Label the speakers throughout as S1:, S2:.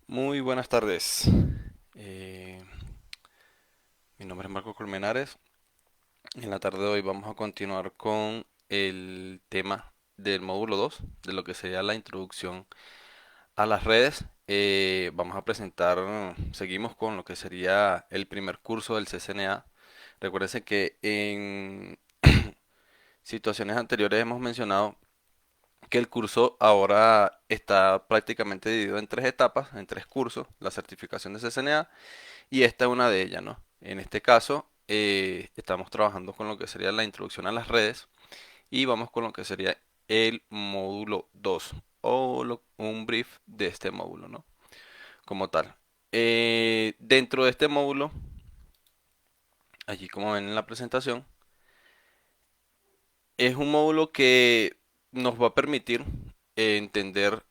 S1: Muy buenas tardes. Eh, Mi nombre es Marco Colmenares. En la tarde de hoy vamos a continuar con el tema del módulo 2 de lo que sería la introducción a las redes. Vamos a presentar, seguimos con lo que sería el primer curso del CCNA. Recuérdense que en situaciones anteriores hemos mencionado que el curso ahora está prácticamente dividido en tres etapas, en tres cursos, la certificación de CCNA. Y esta es una de ellas, ¿no? En este caso, estamos trabajando con lo que sería la introducción a las redes y vamos con lo que sería el módulo 2 o un brief de este módulo, ¿no? Como tal. Dentro de este módulo, allí como ven en la presentación, es un módulo que nos va a permitir entender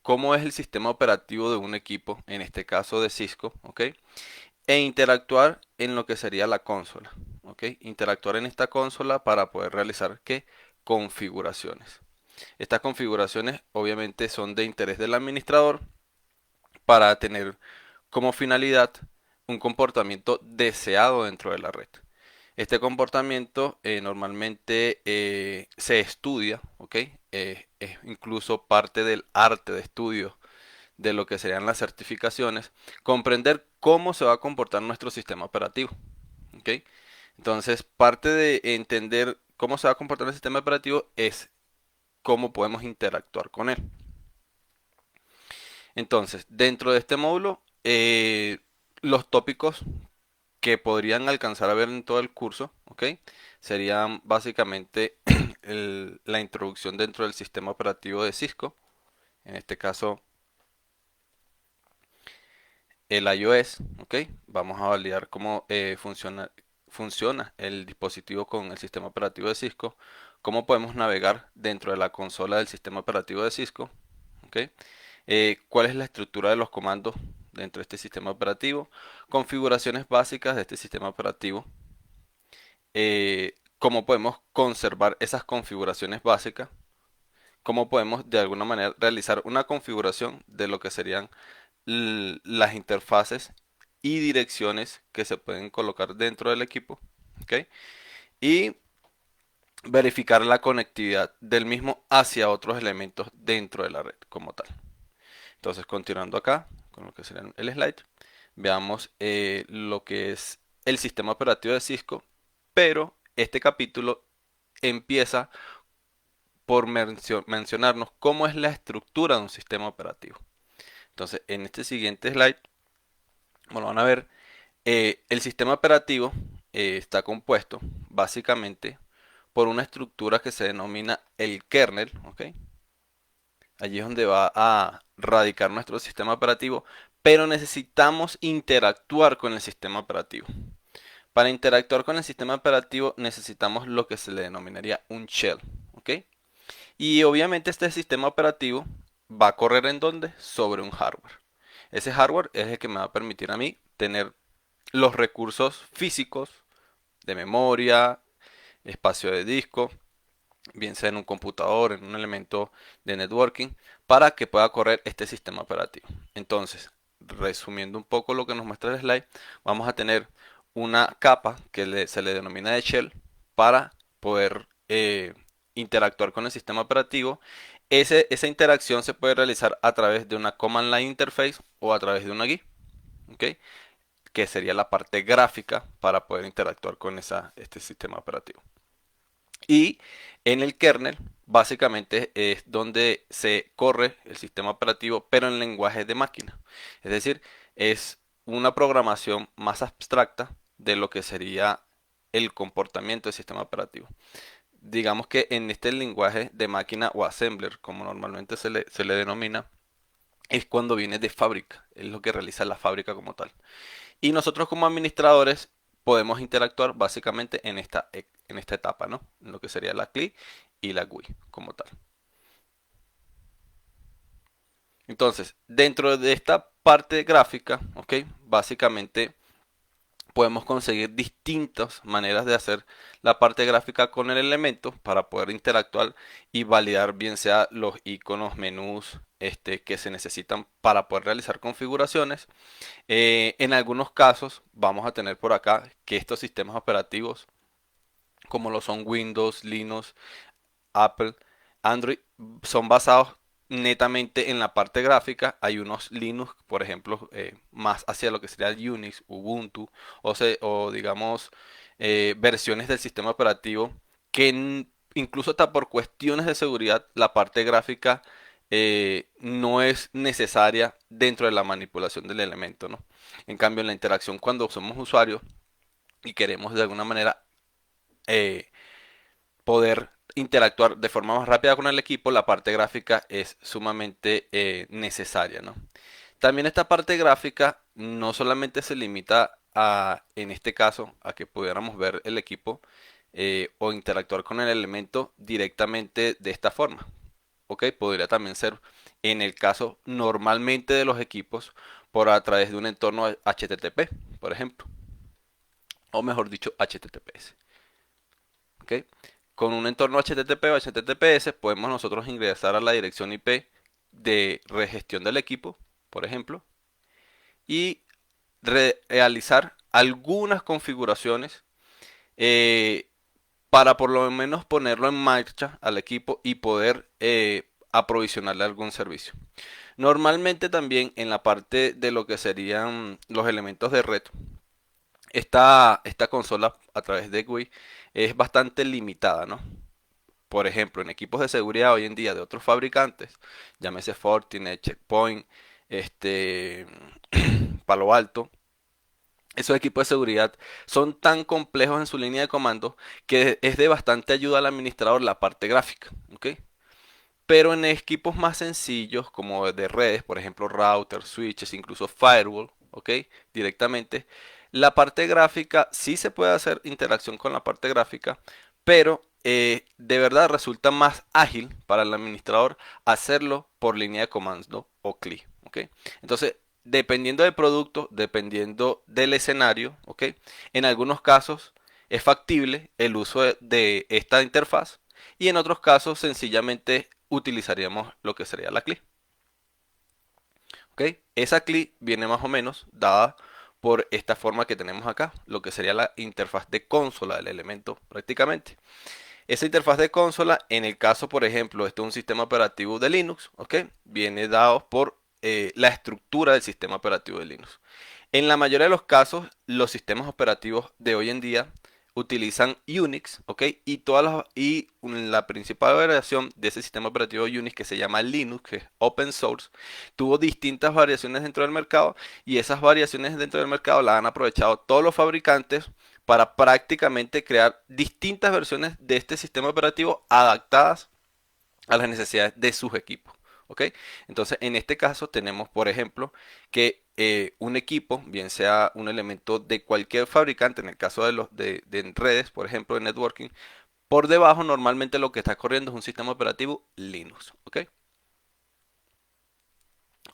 S1: cómo es el sistema operativo de un equipo, en este caso de Cisco, ¿ok? E interactuar en lo que sería la consola, ¿ok? Interactuar en esta consola para poder realizar ¿qué? Configuraciones. Estas configuraciones obviamente son de interés del administrador para tener como finalidad un comportamiento deseado dentro de la red. Este comportamiento normalmente se estudia, ¿ok? Es incluso parte del arte de estudio de lo que serían las certificaciones, comprender cómo se va a comportar nuestro sistema operativo. ¿Ok? Entonces, parte de entender cómo se va a comportar el sistema operativo es cómo podemos interactuar con él. Entonces, dentro de este módulo, los tópicos que podrían alcanzar a ver en todo el curso, ¿ok? Serían básicamente la introducción dentro del sistema operativo de Cisco, en este caso el iOS, ¿ok? Vamos a validar cómo funciona el dispositivo con el sistema operativo de Cisco, cómo podemos navegar dentro de la consola del sistema operativo de Cisco, ¿ok? Cuál es la estructura de los comandos dentro de este sistema operativo, configuraciones básicas de este sistema operativo, cómo podemos conservar esas configuraciones básicas, cómo podemos de alguna manera realizar una configuración de lo que serían las interfaces y direcciones que se pueden colocar dentro del equipo, ¿ok? Y verificar la conectividad del mismo hacia otros elementos dentro de la red como tal. Entonces, continuando acá con lo que sería el slide, veamos lo que es el sistema operativo de Cisco, pero este capítulo empieza por mencionarnos cómo es la estructura de un sistema operativo. Entonces, en este siguiente slide, como lo van a ver, el sistema operativo está compuesto básicamente por una estructura que se denomina el kernel, ¿ok? Allí es donde va a radicar nuestro sistema operativo, pero necesitamos interactuar con el sistema operativo. Para interactuar con el sistema operativo necesitamos lo que se le denominaría un shell, ¿ok? Y obviamente este sistema operativo va a correr en donde? Sobre un hardware. Ese hardware es el que me va a permitir a mí tener los recursos físicos de memoria, espacio de disco, bien sea en un computador, en un elemento de networking, para que pueda correr este sistema operativo. Entonces, resumiendo un poco lo que nos muestra el slide, vamos a tener una capa que se le denomina de shell para poder interactuar con el sistema operativo. Esa interacción se puede realizar a través de una command line interface o a través de una GUI, ¿ok? Que sería la parte gráfica para poder interactuar con este sistema operativo. Y en el kernel, básicamente es donde se corre el sistema operativo, pero en lenguaje de máquina. Es decir, es una programación más abstracta de lo que sería el comportamiento del sistema operativo. Digamos que en este lenguaje de máquina o assembler, como normalmente se le denomina, es cuando viene de fábrica, es lo que realiza la fábrica como tal. Y nosotros como administradores podemos interactuar básicamente en esta etapa, ¿no? En lo que sería la CLI y la GUI como tal. Entonces, dentro de esta parte gráfica, ¿ok? Básicamente podemos conseguir distintas maneras de hacer la parte gráfica con el elemento para poder interactuar y validar bien sea los iconos, menús, que se necesitan para poder realizar configuraciones. En algunos casos vamos a tener por acá que estos sistemas operativos, como lo son Windows, Linux, Apple, Android, son basados netamente en la parte gráfica. Hay unos Linux, por ejemplo, más hacia lo que sería el Unix, Ubuntu, o digamos versiones del sistema operativo que incluso hasta por cuestiones de seguridad la parte gráfica no es necesaria dentro de la manipulación del elemento, ¿no? En cambio, en la interacción cuando somos usuarios y queremos de alguna manera eh, poder interactuar de forma más rápida con el equipo, la parte gráfica es sumamente necesaria, ¿no? También esta parte gráfica no solamente se limita a, en este caso, a que pudiéramos ver el equipo o interactuar con el elemento directamente de esta forma. ¿Ok? Podría también ser en el caso normalmente de los equipos por a través de un entorno HTTP, por ejemplo, o mejor dicho, HTTPS. ¿Ok? Con un entorno HTTP o HTTPS podemos nosotros ingresar a la dirección IP de regestión del equipo, por ejemplo, y realizar algunas configuraciones eh, para por lo menos ponerlo en marcha al equipo y poder aprovisionarle algún servicio. Normalmente también en la parte de lo que serían los elementos de red, esta consola a través de GUI es bastante limitada, ¿no? Por ejemplo, en equipos de seguridad hoy en día de otros fabricantes, llámese Fortinet, Checkpoint, este, Palo Alto, esos equipos de seguridad son tan complejos en su línea de comando que es de bastante ayuda al administrador la parte gráfica, ¿ok? Pero en equipos más sencillos como de redes, por ejemplo routers, switches, incluso firewall, ¿ok? Directamente, la parte gráfica sí se puede hacer interacción con la parte gráfica, pero de verdad resulta más ágil para el administrador hacerlo por línea de comando o CLI, ¿ok? Entonces, dependiendo del producto, dependiendo del escenario, ¿ok? En algunos casos es factible el uso de esta interfaz y en otros casos sencillamente utilizaríamos lo que sería la CLI. ¿Ok? Esa CLI viene más o menos dada por esta forma que tenemos acá, lo que sería la interfaz de consola del elemento prácticamente. Esa interfaz de consola, en el caso, por ejemplo, este es un sistema operativo de Linux, ¿ok? Viene dado por la estructura del sistema operativo de Linux. En la mayoría de los casos, los sistemas operativos de hoy en día utilizan Unix, ¿ok? La principal variación de ese sistema operativo Unix que se llama Linux, que es open source, tuvo distintas variaciones dentro del mercado y esas variaciones dentro del mercado las han aprovechado todos los fabricantes para prácticamente crear distintas versiones de este sistema operativo adaptadas a las necesidades de sus equipos. ¿Ok? Entonces, en este caso tenemos, por ejemplo, que un equipo, bien sea un elemento de cualquier fabricante, en el caso de redes, por ejemplo, de networking, por debajo normalmente lo que está corriendo es un sistema operativo Linux. ¿Ok?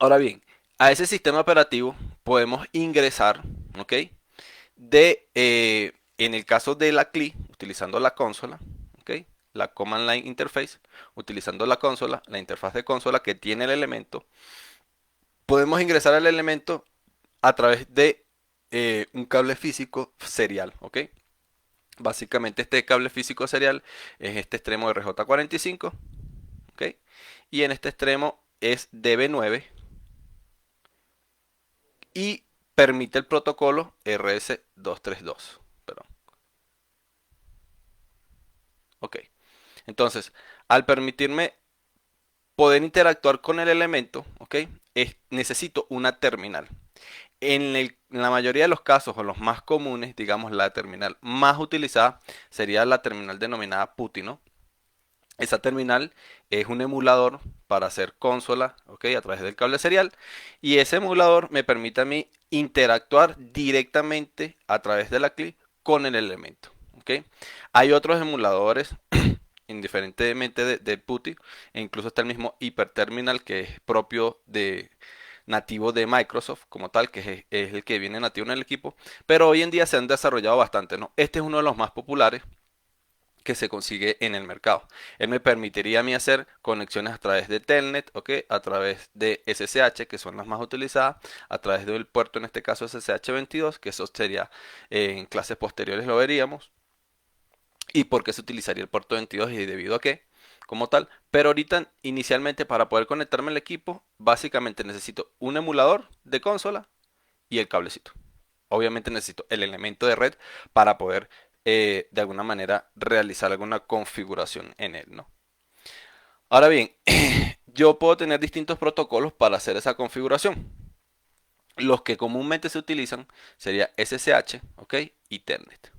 S1: Ahora bien, a ese sistema operativo podemos ingresar, ¿ok? En el caso de la CLI, utilizando la consola, ¿ok? La Command Line Interface, utilizando la consola, la interfaz de consola que tiene el elemento, podemos ingresar al elemento a través de un cable físico serial, ¿ok? Básicamente este cable físico serial es este extremo de RJ45, ¿ok? Y en este extremo es DB9 y permite el protocolo RS232. Perdón, ok. Entonces, al permitirme poder interactuar con el elemento, ¿ok? Necesito una terminal. En la mayoría de los casos, o los más comunes, digamos, la terminal más utilizada sería la terminal denominada PuTTY, ¿no? Esa terminal es un emulador para hacer consola, ¿ok? A través del cable serial. Y ese emulador me permite a mí interactuar directamente a través de la CLI con el elemento, ¿ok? Hay otros emuladores indiferentemente de PuTTY, e incluso está el mismo Hyperterminal que es propio de nativo de Microsoft como tal, que es el que viene nativo en el equipo, pero hoy en día se han desarrollado bastante, ¿no? Este es uno de los más populares que se consigue en el mercado. Él me permitiría a mí hacer conexiones a través de Telnet, ¿ok? A través de SSH, que son las más utilizadas, a través del puerto, en este caso SSH 22, que eso sería en clases posteriores lo veríamos. ¿Y por qué se utilizaría el puerto 22 y debido a qué? Como tal. Pero ahorita, inicialmente, para poder conectarme al equipo, básicamente necesito un emulador de consola y el cablecito. Obviamente necesito el elemento de red para poder de alguna manera realizar alguna configuración en él, ¿no? Ahora bien, yo puedo tener distintos protocolos para hacer esa configuración. Los que comúnmente se utilizan sería SSH, ¿ok? Y Telnet.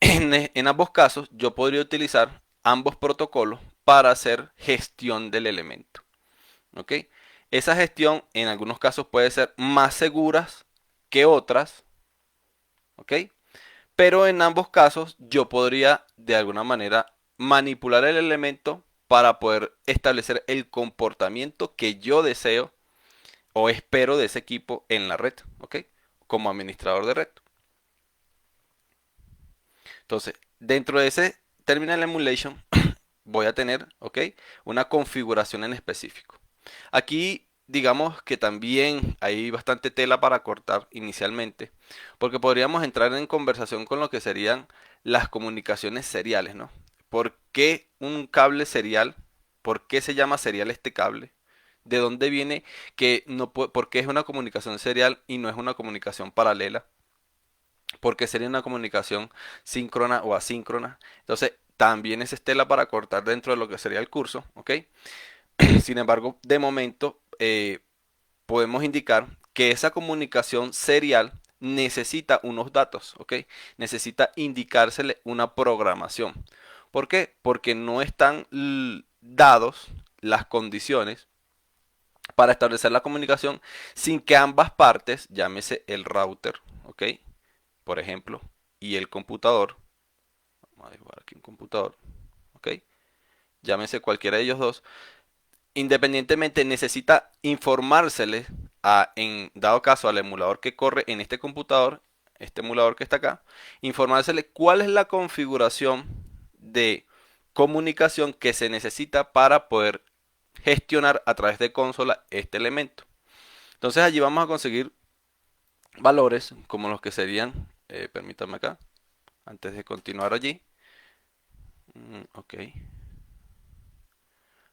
S1: En ambos casos, yo podría utilizar ambos protocolos para hacer gestión del elemento, ¿ok? Esa gestión en algunos casos puede ser más seguras que otras, ¿ok? Pero en ambos casos yo podría de alguna manera manipular el elemento para poder establecer el comportamiento que yo deseo o espero de ese equipo en la red, ¿ok? Como administrador de red. Entonces, dentro de ese terminal emulation voy a tener, ¿ok? Una configuración en específico. Aquí, digamos que también hay bastante tela para cortar inicialmente, porque podríamos entrar en conversación con lo que serían las comunicaciones seriales, ¿no? ¿Por qué un cable serial? ¿Por qué se llama serial este cable? ¿De dónde viene que no puede, por qué es una comunicación serial y no es una comunicación paralela? Porque sería una comunicación síncrona o asíncrona. Entonces, también es tela para cortar dentro de lo que sería el curso, ¿ok? Sin embargo, de momento podemos indicar que esa comunicación serial necesita unos datos, ¿ok? Necesita indicársele una programación. ¿Por qué? Porque no están dados las condiciones para establecer la comunicación sin que ambas partes, llámese el router, ¿ok? Por ejemplo, y el computador, vamos a dibujar aquí un computador, ¿ok? Llámese cualquiera de ellos dos, independientemente necesita informársele en dado caso al emulador que corre en este computador, este emulador que está acá, informársele cuál es la configuración de comunicación que se necesita para poder gestionar a través de consola este elemento. Entonces allí vamos a conseguir valores como los que serían, permítanme acá, antes de continuar allí, ok,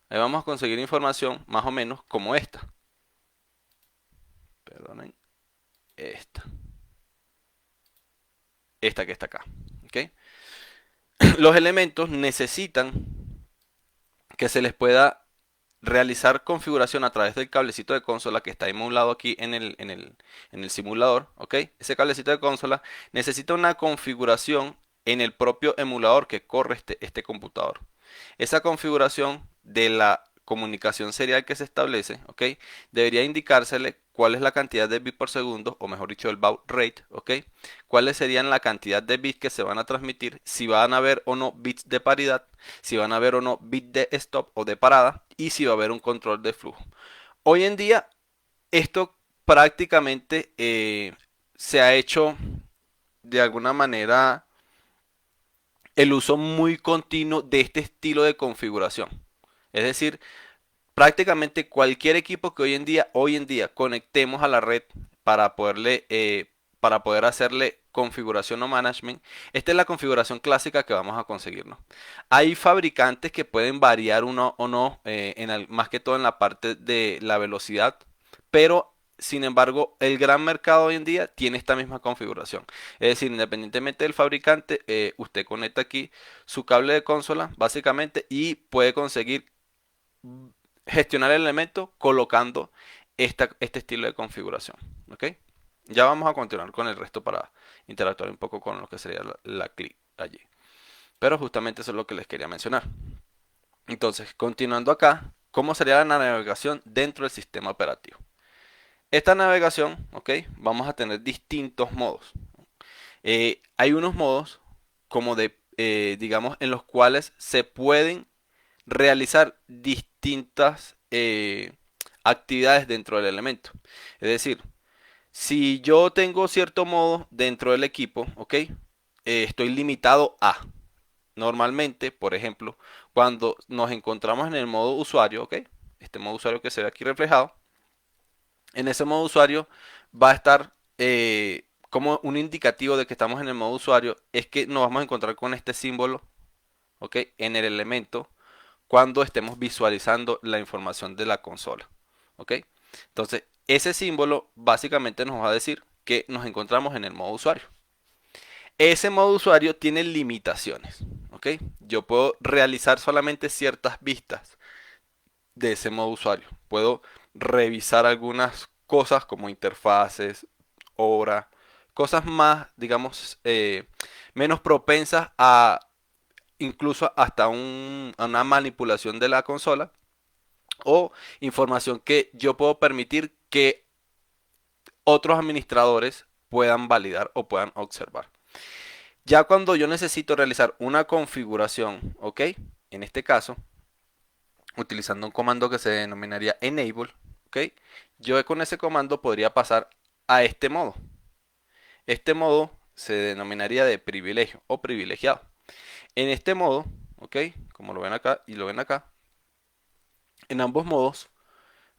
S1: ahí vamos a conseguir información más o menos como esta, perdonen, esta. Esta que está acá. ¿Ok? Los elementos necesitan que se les pueda realizar configuración a través del cablecito de consola que está emulado aquí en el simulador. ¿Ok? Ese cablecito de consola necesita una configuración en el propio emulador que corre este computador. Esa configuración de la comunicación serial que se establece, ¿ok? Debería indicársele cuál es la cantidad de bits por segundo, o mejor dicho, el baud rate, ¿ok? Cuáles serían la cantidad de bits que se van a transmitir, si van a haber o no bits de paridad, si van a haber o no bits de stop o de parada, y si va a haber un control de flujo. Hoy en día, esto prácticamente se ha hecho de alguna manera el uso muy continuo de este estilo de configuración. Es decir, prácticamente cualquier equipo que hoy en día conectemos a la red para para poder hacerle configuración o management, esta es la configuración clásica que vamos a conseguir, ¿no? Hay fabricantes que pueden variar uno o no, más que todo en la parte de la velocidad, pero sin embargo, el gran mercado hoy en día tiene esta misma configuración. Es decir, independientemente del fabricante, usted conecta aquí su cable de consola, básicamente, y puede conseguir gestionar el elemento colocando este estilo de configuración. ¿Ok? Ya vamos a continuar con el resto para interactuar un poco con lo que sería la clic allí. Pero justamente eso es lo que les quería mencionar. Entonces, continuando acá, ¿cómo sería la navegación dentro del sistema operativo? Esta navegación, ¿ok? Vamos a tener distintos modos. Hay unos modos como digamos, en los cuales se pueden realizar distintas actividades dentro del elemento. Es decir, si yo tengo cierto modo dentro del equipo, ¿ok? Estoy limitado a. Normalmente, por ejemplo, cuando nos encontramos en el modo usuario, ¿ok? Este modo usuario que se ve aquí reflejado, en ese modo usuario va a estar como un indicativo de que estamos en el modo usuario, es que nos vamos a encontrar con este símbolo, ¿ok? En el elemento cuando estemos visualizando la información de la consola, ¿ok? Entonces, ese símbolo básicamente nos va a decir que nos encontramos en el modo usuario. Ese modo usuario tiene limitaciones, ¿ok? Yo puedo realizar solamente ciertas vistas de ese modo usuario. Puedo revisar algunas cosas como interfaces, obra, cosas más, digamos, menos propensas a incluso hasta a una manipulación de la consola o información que yo puedo permitir que otros administradores puedan validar o puedan observar. Ya cuando yo necesito realizar una configuración, ¿ok? En este caso, utilizando un comando que se denominaría enable, ¿ok? Yo con ese comando podría pasar a este modo. Este modo se denominaría de privilegio o privilegiado. En este modo, ¿ok? Como lo ven acá y lo ven acá, en ambos modos,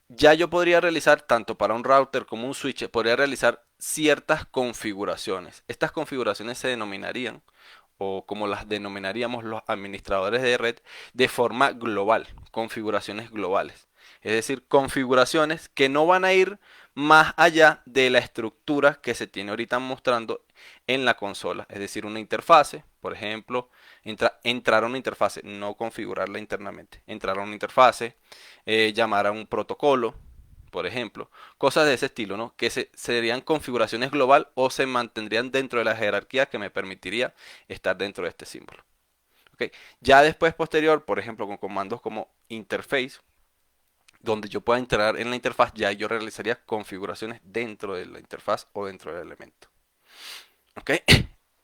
S1: ya yo podría realizar, tanto para un router como un switch, podría realizar ciertas configuraciones. Estas configuraciones se denominarían, o como las denominaríamos los administradores de red, de forma global, configuraciones globales. Es decir, configuraciones que no van a ir más allá de la estructura que se tiene ahorita mostrando en la consola. Es decir, una interfase, por ejemplo, entrar a una interfase, no configurarla internamente. Entrar a una interfase, llamar a un protocolo, por ejemplo, cosas de ese estilo, ¿no? Que serían configuraciones global o se mantendrían dentro de la jerarquía que me permitiría estar dentro de este símbolo. ¿Ok? Ya después, posterior, por ejemplo, con comandos como interface, donde yo pueda entrar en la interfaz, ya yo realizaría configuraciones dentro de la interfaz o dentro del elemento. ¿Ok?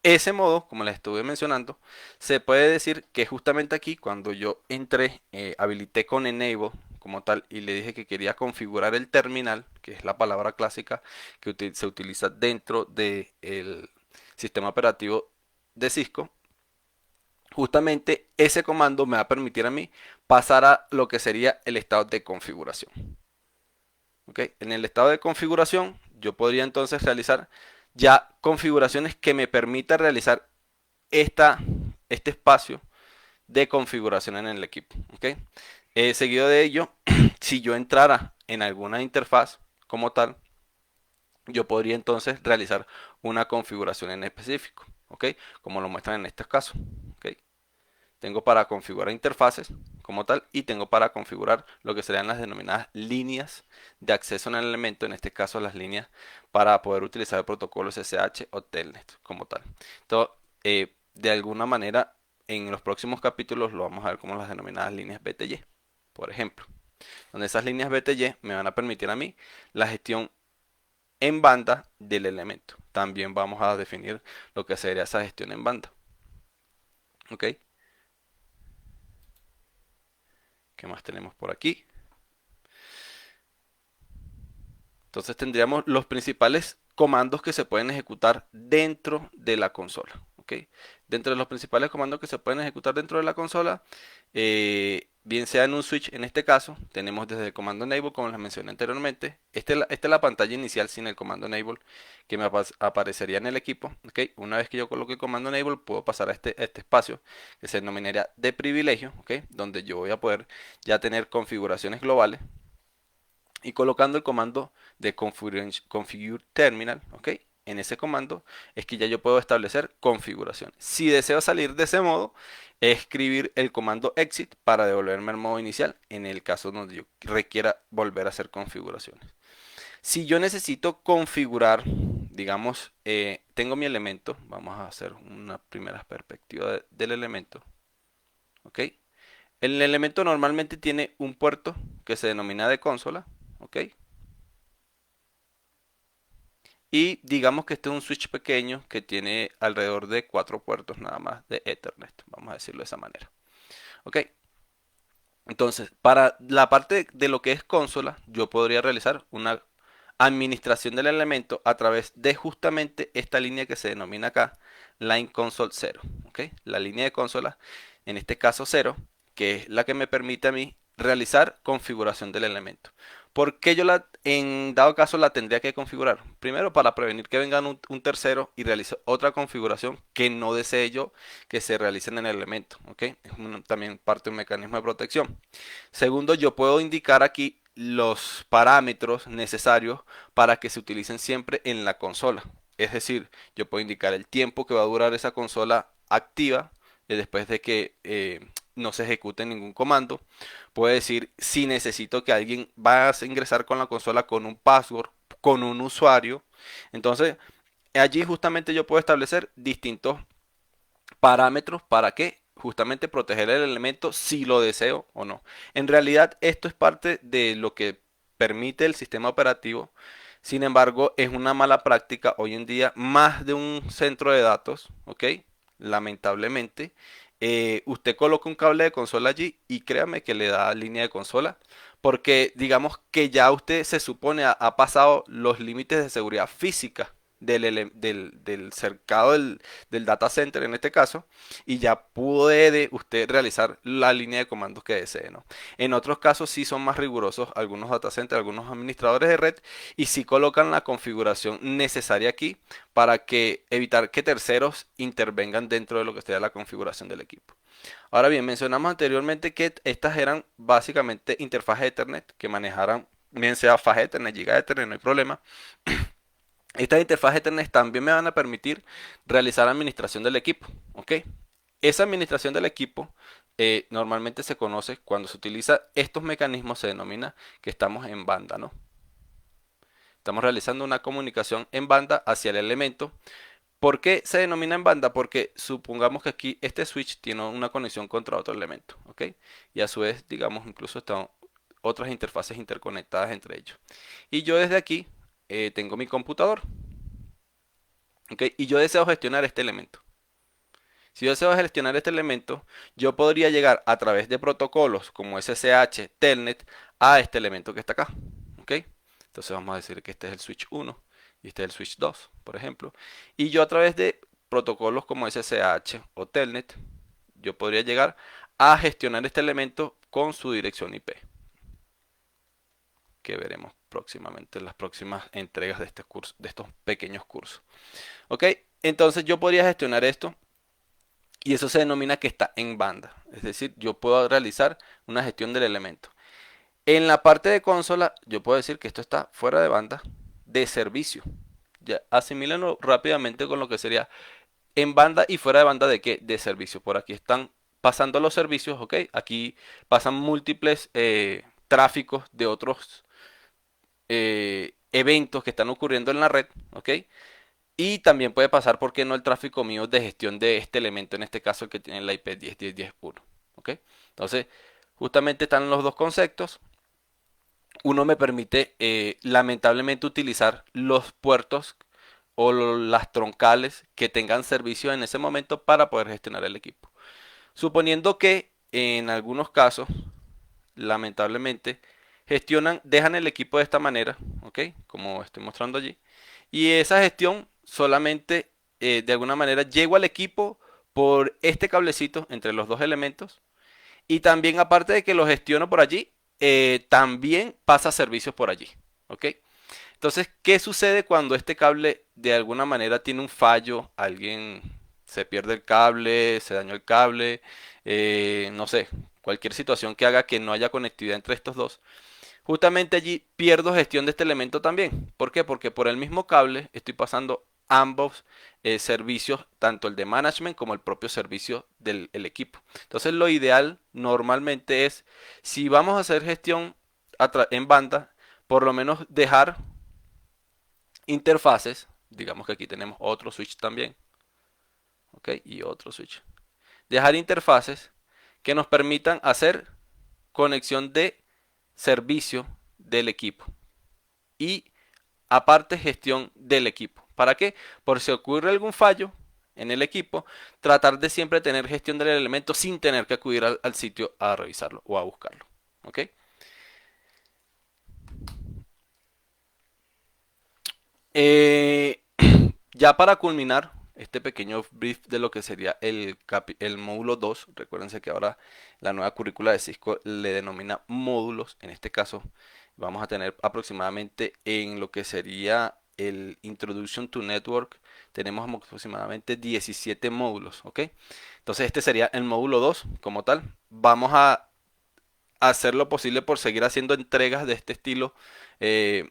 S1: Ese modo, como les estuve mencionando, se puede decir que justamente aquí, cuando yo entré, habilité con enable como tal y le dije que quería configurar el terminal, que es la palabra clásica que se utiliza dentro del sistema operativo de Cisco, justamente ese comando me va a permitir a mí pasar a lo que sería el estado de configuración. ¿Ok? En el estado de configuración, yo podría entonces realizar ya configuraciones que me permita realizar este espacio de configuración en el equipo. ¿Ok? Seguido de ello, si yo entrara en alguna interfaz como tal, yo podría entonces realizar una configuración en específico. ¿Ok? Como lo muestran en estos casos. ¿Ok? Tengo para configurar interfaces como tal y tengo para configurar lo que serían las denominadas líneas de acceso en el elemento, en este caso las líneas para poder utilizar el protocolo SSH o Telnet como tal. Entonces, de alguna manera, en los próximos capítulos lo vamos a ver como las denominadas líneas BTY, por ejemplo, donde esas líneas BTY me van a permitir a mí la gestión en banda del elemento. También vamos a definir lo que sería esa gestión en banda. ¿Ok? ¿Qué más tenemos por aquí? Entonces tendríamos los principales comandos que se pueden ejecutar dentro de la consola. ¿Ok? Dentro de los principales comandos que se pueden ejecutar dentro de la consola, bien sea en un switch, en este caso, tenemos desde el comando enable, como les mencioné anteriormente. Esta es la pantalla inicial sin el comando enable que me aparecería en el equipo. ¿Ok? Una vez que yo coloque el comando enable, puedo pasar a este espacio que se denominaría de privilegio, ¿ok? Donde yo voy a poder ya tener configuraciones globales y colocando el comando de configure terminal, ¿ok? En ese comando es que ya yo puedo establecer configuraciones. Si deseo salir de ese modo, escribir el comando exit para devolverme al modo inicial en el caso donde yo requiera volver a hacer configuraciones. Si yo necesito configurar, digamos, tengo mi elemento, vamos a hacer una primera perspectiva del elemento, ¿ok? El elemento normalmente tiene un puerto que se denomina de consola, ¿ok? Y digamos que este es un switch pequeño que tiene alrededor de 4 puertos nada más de Ethernet, vamos a decirlo de esa manera. ¿Ok? Entonces, para la parte de lo que es consola, yo podría realizar una administración del elemento a través de justamente esta línea que se denomina acá Line Console 0. ¿ok? La línea de consola, en este caso 0, que es la que me permite a mí realizar configuración del elemento. ¿Por qué yo en dado caso la tendría que configurar? Primero, para prevenir que venga un tercero y realice otra configuración que no desee yo que se realice en el elemento, ¿ok? Es también parte de un mecanismo de protección. Segundo, yo puedo indicar aquí los parámetros necesarios para que se utilicen siempre en la consola. Es decir, yo puedo indicar el tiempo que va a durar esa consola activa después de que no se ejecute ningún comando. Puedo decir si necesito que alguien vaya a ingresar con la consola con un password, con un usuario. Entonces, allí justamente yo puedo establecer distintos parámetros para que justamente proteger el elemento si lo deseo o no. En realidad esto es parte de lo que permite el sistema operativo. Sin embargo, es una mala práctica hoy en día más de un centro de datos, ¿ok? Lamentablemente, usted coloca un cable de consola allí y créame que le da línea de consola, porque digamos que ya usted se supone ha pasado los límites de seguridad física del cercado del data center en este caso, y ya puede usted realizar la línea de comandos que desee, ¿no? En otros casos sí son más rigurosos algunos data centers, algunos administradores de red, y sí colocan la configuración necesaria aquí para que evitar que terceros intervengan dentro de lo que sea la configuración del equipo. Ahora bien, mencionamos anteriormente que estas eran básicamente interfaces Ethernet que manejaran, bien sea faja Ethernet, giga Ethernet, no hay problema. Estas interfaces Ethernet también me van a permitir realizar administración del equipo, ¿ok? Esa administración del equipo normalmente se conoce cuando se utiliza estos mecanismos, se denomina que estamos en banda, ¿no? Estamos realizando una comunicación en banda hacia el elemento. ¿Por qué se denomina en banda? Porque supongamos que aquí este switch tiene una conexión contra otro elemento, ¿ok? Y a su vez, digamos, incluso están otras interfaces interconectadas entre ellos. Y yo desde aquí tengo mi computador, ¿ok? Y yo deseo gestionar este elemento. Si yo deseo gestionar este elemento, yo podría llegar a través de protocolos como SSH, Telnet, a este elemento que está acá, ¿ok? Entonces vamos a decir que este es el switch 1 y este es el switch 2, por ejemplo. Y yo a través de protocolos como SSH o Telnet, yo podría llegar a gestionar este elemento con su dirección IP, que veremos próximamente en las próximas entregas de este curso, de estos pequeños cursos. ¿Ok? Entonces yo podría gestionar esto y eso se denomina que está en banda. Es decir, yo puedo realizar una gestión del elemento. En la parte de consola, yo puedo decir que esto está fuera de banda de servicio. Ya, asimílenlo rápidamente con lo que sería en banda y fuera de banda de qué? De servicio. Por aquí están pasando los servicios, ¿ok? Aquí pasan múltiples tráficos de otros eventos que están ocurriendo en la red, ¿ok? Y también puede pasar, ¿por qué no? El tráfico mío de gestión de este elemento, en este caso el que tiene la IP 10.10.10.1, ¿ok? Entonces, justamente están los dos conceptos. Uno me permite, lamentablemente, utilizar los puertos o las troncales que tengan servicio en ese momento para poder gestionar el equipo. Suponiendo que en algunos casos, lamentablemente, dejan el equipo de esta manera, ¿ok? Como estoy mostrando allí. Y esa gestión solamente, de alguna manera, llego al equipo por este cablecito entre los dos elementos. Y también, aparte de que lo gestiono por allí, también pasa servicios por allí, ¿ok? Entonces, ¿qué sucede cuando este cable de alguna manera tiene un fallo? Alguien se pierde el cable, se dañó el cable, no sé, cualquier situación que haga que no haya conectividad entre estos dos. Justamente allí pierdo gestión de este elemento también. ¿Por qué? Porque por el mismo cable estoy pasando ambos servicios, tanto el de management como el propio servicio del el equipo. Entonces lo ideal normalmente es, si vamos a hacer gestión en banda, por lo menos dejar interfaces. Digamos que aquí tenemos otro switch también, ¿ok? Y otro switch. Dejar interfaces que nos permitan hacer conexión de servicio del equipo y aparte gestión del equipo. ¿Para qué? Por si ocurre algún fallo en el equipo, tratar de siempre tener gestión del elemento sin tener que acudir al sitio a revisarlo o a buscarlo. ¿Ok? Eh, ya para culminar este pequeño brief de lo que sería el módulo 2. Recuérdense que ahora la nueva currícula de Cisco le denomina módulos. En este caso vamos a tener aproximadamente en lo que sería el Introduction to Network, tenemos aproximadamente 17 módulos, ¿ok? Entonces este sería el módulo 2 como tal. Vamos a hacer lo posible por seguir haciendo entregas de este estilo, eh,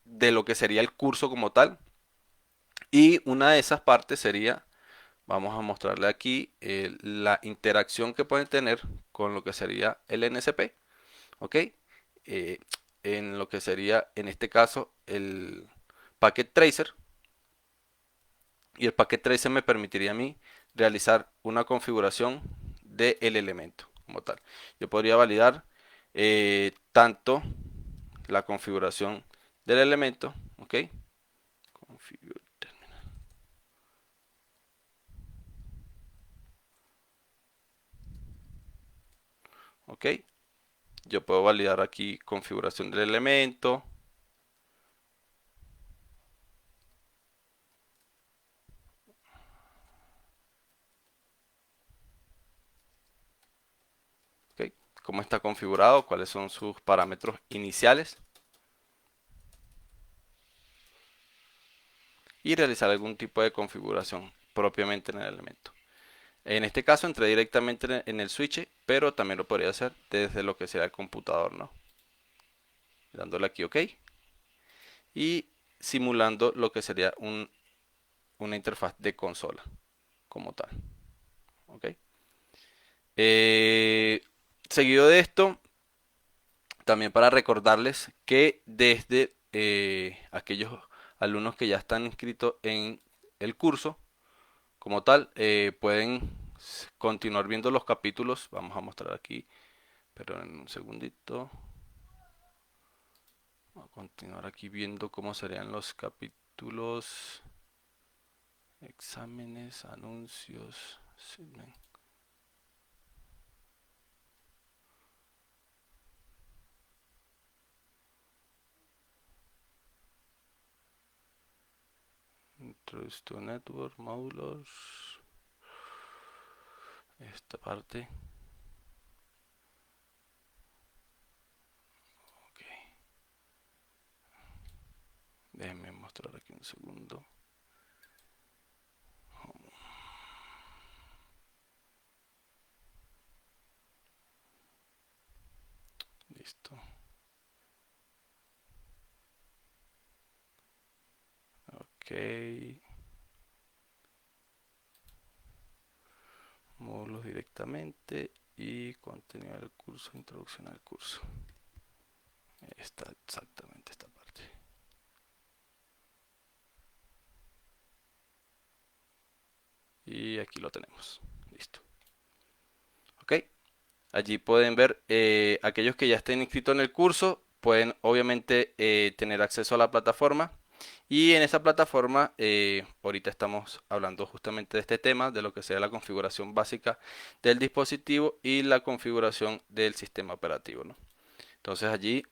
S1: de lo que sería el curso como tal. Y una de esas partes sería, vamos a mostrarle aquí la interacción que pueden tener con lo que sería el NSP, ¿ok? Eh, en lo que sería, en este caso, el Packet Tracer. Y el Packet Tracer me permitiría a mí realizar una configuración del elemento como tal. Yo podría validar tanto la configuración del elemento, ¿ok? Configure terminal. ¿Ok? Yo puedo validar aquí configuración del elemento. ¿Ok? Cómo está configurado, cuáles son sus parámetros iniciales. Y realizar algún tipo de configuración propiamente en el elemento. En este caso entré directamente en el switch, pero también lo podría hacer desde lo que sea el computador, ¿no? Dándole aquí OK y simulando lo que sería una interfaz de consola como tal. ¿Ok? Eh, Seguido de esto, también para recordarles que desde aquellos alumnos que ya están inscritos en el curso como tal, pueden continuar viendo los capítulos. Vamos a mostrar aquí, pero en un segundito. Vamos a continuar aquí viendo cómo serían los capítulos, exámenes, anuncios. Introduce to Network, módulos. Esta parte. Ok. Déjenme mostrar aquí un segundo. Listo. Ok. Módulos directamente y contenido del curso, introducción al curso. Está exactamente esta parte. Y aquí lo tenemos. Listo. Ok. Allí pueden ver aquellos que ya estén inscritos en el curso, pueden obviamente tener acceso a la plataforma. Y en esa plataforma, ahorita estamos hablando justamente de este tema, de lo que sea la configuración básica del dispositivo y la configuración del sistema operativo, ¿no? Entonces allí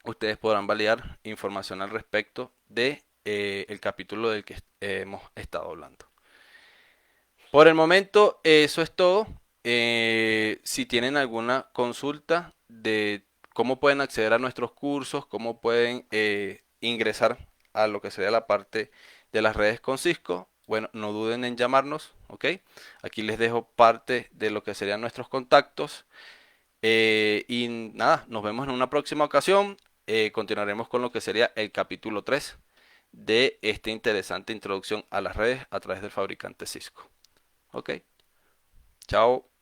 S1: ustedes podrán validar información al respecto de el capítulo del que hemos estado hablando. Por el momento, eso es todo. Si tienen alguna consulta de cómo pueden acceder a nuestros cursos, cómo pueden ingresar a lo que sería la parte de las redes con Cisco, bueno, no duden en llamarnos, ¿ok? Aquí les dejo parte de lo que serían nuestros contactos. Y nada, nos vemos en una próxima ocasión. Continuaremos con lo que sería el capítulo 3 de esta interesante introducción a las redes a través del fabricante Cisco. Ok, chao.